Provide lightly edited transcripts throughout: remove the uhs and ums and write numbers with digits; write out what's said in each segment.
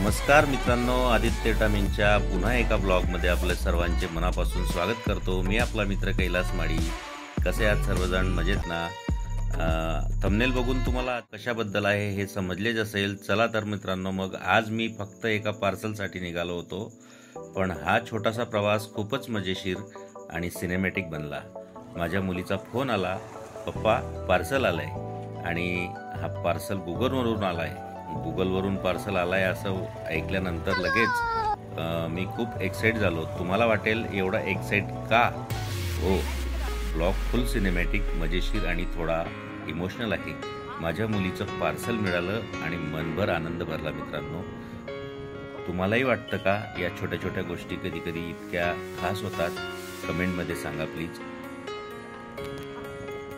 नमस्कार मित्रांनो, आदित्य टामींच्या पुन्हा एका ब्लॉगमध्ये आपल्या सर्वांचे मनापासून स्वागत करतो। मी आपला मित्र कैलास माडी। कसे आहात सर्वजण? मजेत ना? थंबनेल बघून तुम्हाला कशाबद्दल आहे हे समजलेच असेल। चला तर मित्रांनो, मग आज मी फक्त एका पार्सलसाठी निघालो होतो, पण हा छोटासा प्रवास खूपच मजेशीर आणि सिनेमॅटिक बनला। माझ्या मुलीचा फोन आला, पप्पा पार्सल आलंय, आणि हा पार्सल गुगलवरून आलाय। गुगलवरून पार्सल आलाय असं ऐकल्यानंतर लगेच मी खूप एक्साइट झालो। तुम्हाला वाटेल एवढा एक्साइट का? हो, ब्लॉग फुल सिनेमॅटिक, मजेशीर आणि थोडा इमोशनल आहे। माझ्या मुलीचं पार्सल मिळालं आणि मनभर आनंद भरला मित्रांनो। तुम्हालाही वाटतं का या छोट्या छोट्या गोष्टी कधी कधी इतक्या खास होतात? कमेंटमध्ये सांगा प्लीज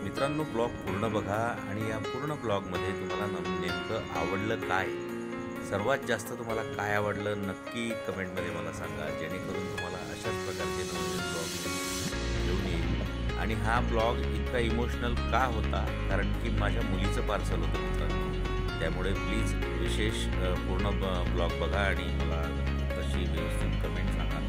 मित्रांनो। ब्लॉग पूर्ण बघा आणि या पूर्ण ब्लॉगमध्ये तुम्हाला नेमकं आवडलं काय, सर्वात जास्त तुम्हाला काय आवडलं नक्की कमेंटमध्ये मला सांगा, जेणेकरून तुम्हाला अशाच प्रकारचे नवीन ब्लॉग घेऊन येईल। आणि हा ब्लॉग इतका इमोशनल का होता? कारण की माझ्या मुलीचं पार्सल होतं मित्रांनो, त्यामुळे प्लीज विशेष पूर्ण ब्लॉग बघा आणि मला तशी व्यवस्थित कमेंट सांगा।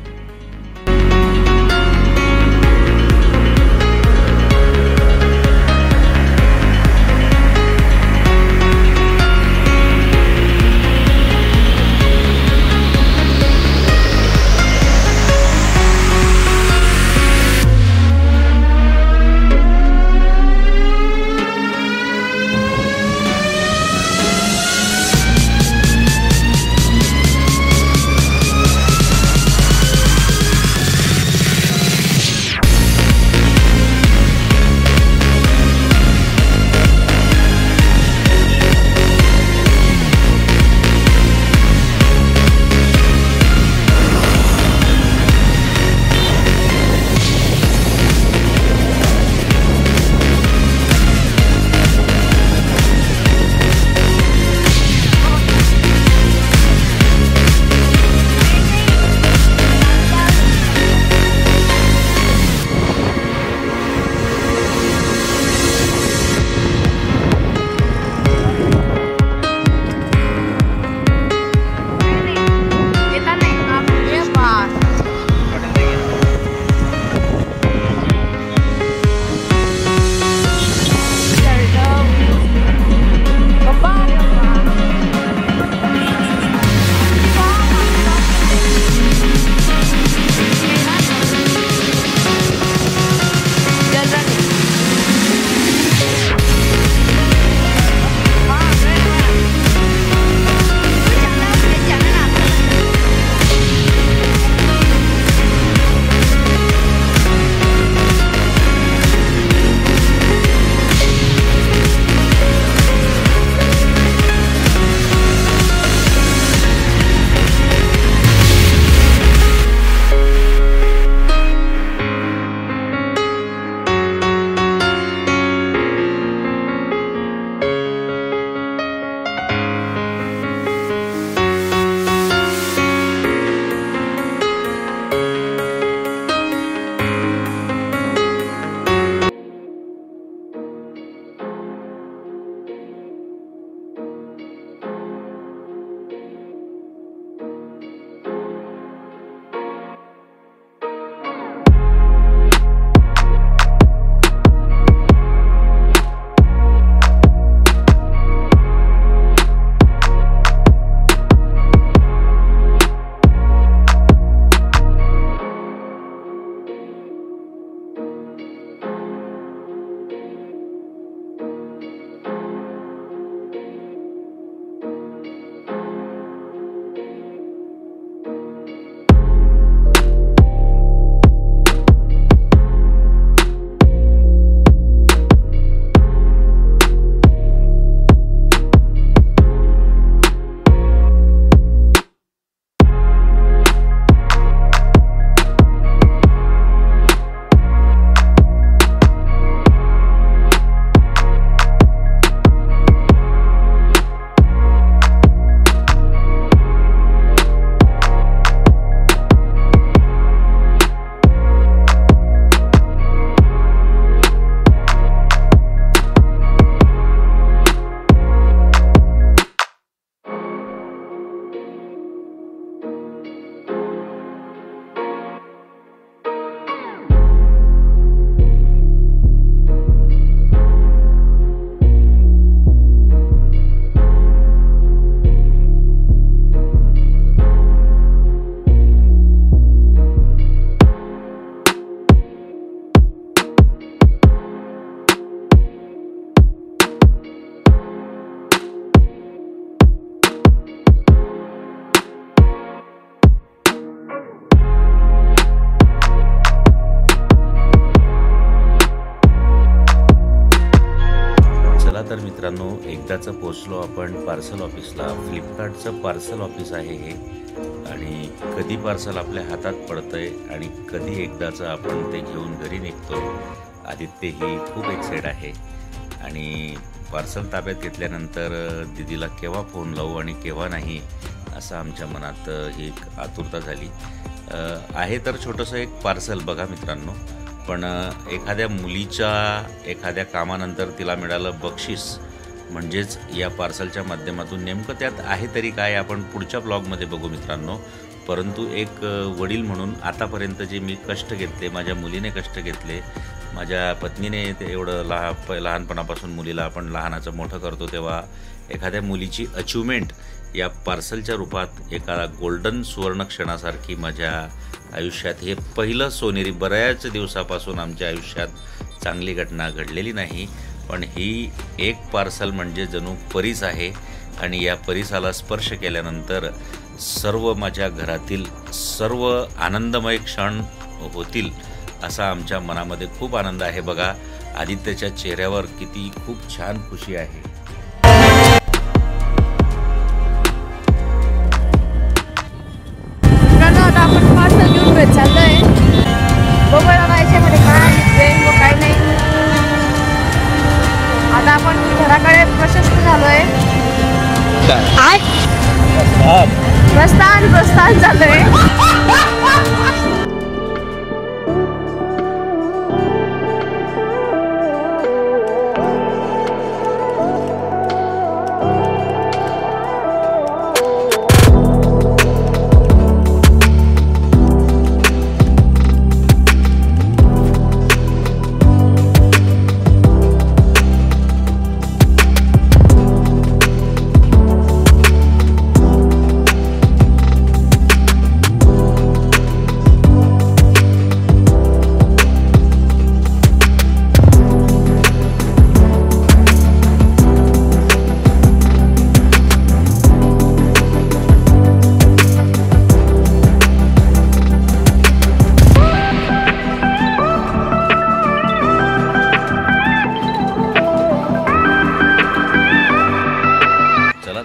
एकदाचं पोचलो आपण पार्सल ऑफिसला. फ्लिपकार्टचं पार्सल ऑफिस आहे हे आणि कधी पार्सल आपल्या हातात पडतंय आणि कधी एकदाचं आपण ते घेऊन घरी निघतो. आदित्य ही खूप एक्साइट आहे आणि पार्सल ताब्यात घेतल्यानंतर दीदीला केव्हा फोन लावू आणि केव्हा नाही असं आमच्या मनात ही एक आतुरता झाली. आहे तर छोटंसं एक पार्सल बघा मित्रांनो, पण एखाद्या मुलीच्या एखाद्या कामानंतर तिला मिळालं बक्षीस म्हणजेच या पार्सलच्या माध्यमातून नेमकं त्यात आहे तरी काय आपण पुढच्या ब्लॉगमध्ये बघू मित्रांनो. परंतु एक वडील म्हणून आतापर्यंत जे मी कष्ट घेतले, माझ्या मुलीने कष्ट घेतले, माझ्या पत्नीने ते एवढं लहानपणापासून मुलीला आपण लहानाचं मोठं करतो, तेव्हा एखाद्या मुलीची अचिव्हमेंट या पार्सलच्या रूपात एका गोल्डन सुवर्ण क्षणासारखी माझ्या आयुष्यात हे पहिलं सोनेरी. बऱ्याच दिवसापासून आमच्या आयुष्यात चांगली घटना घडलेली नाही, पण ही एक पार्सल म्हणजे जणू परीस आहे आणि या परीसाला स्पर्श केल्यानंतर सर्व माझ्या घरातील सर्व आनंदमय क्षण होतील असा आमच्या मनामध्ये खूप आनंद आहे. बघा आदित्यच्या चेहऱ्यावर किती खूप छान खुशी आहे. आता आपण पार्सल घेऊन भेट चाललोय. बघूया ना याच्यामध्ये काय निघते व काय नाही. आता आपण घराकडे प्रशस्त झालोय. प्रस्थान झालंय.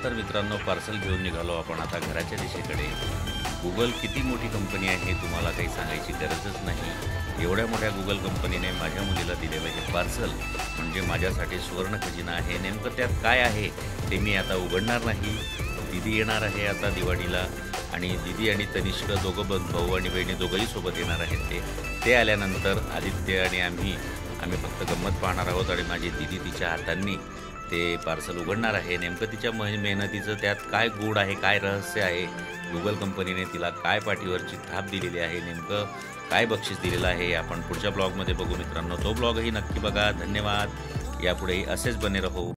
तर मित्रांनो पार्सल घेऊन निघालो आपण आता घराच्या दिशेकडे. गुगल किती मोठी कंपनी आहे तुम्हाला काही सांगायची गरजच नाही. एवढ्या मोठ्या गुगल कंपनीने माझ्या मुलीला दिलेलं हे पार्सल म्हणजे माझ्यासाठी सुवर्ण खजिना आहे. नेमकं त्यात काय आहे ते मी आता उघडणार नाही. दीदी येणार आहे आता दिवाळीला आणि दीदी आणि तनिष्क दोघं भाऊ आणि बहिणी दोघंही सोबत येणार आहेत. ते आल्यानंतर आदित्य आणि आम्ही फक्त गंमत पाहणार आहोत आणि माझी दीदी तिच्या हातांनी ते पार्सल उघडणार आहे. नेमकं तिच्या मेहनतीचं त्यात काय गूढ आहे, काय रहस्य आहे, गुगल कंपनीने तिला काय पाठीवरची थाप दिलेली आहे, नेमकं काय बक्षीस दिलेलं आहे आपण पुढच्या ब्लॉगमध्ये बघू मित्रांनो. तो ब्लॉगही नक्की बघा. धन्यवाद. यापुढेही असेच बने रहो.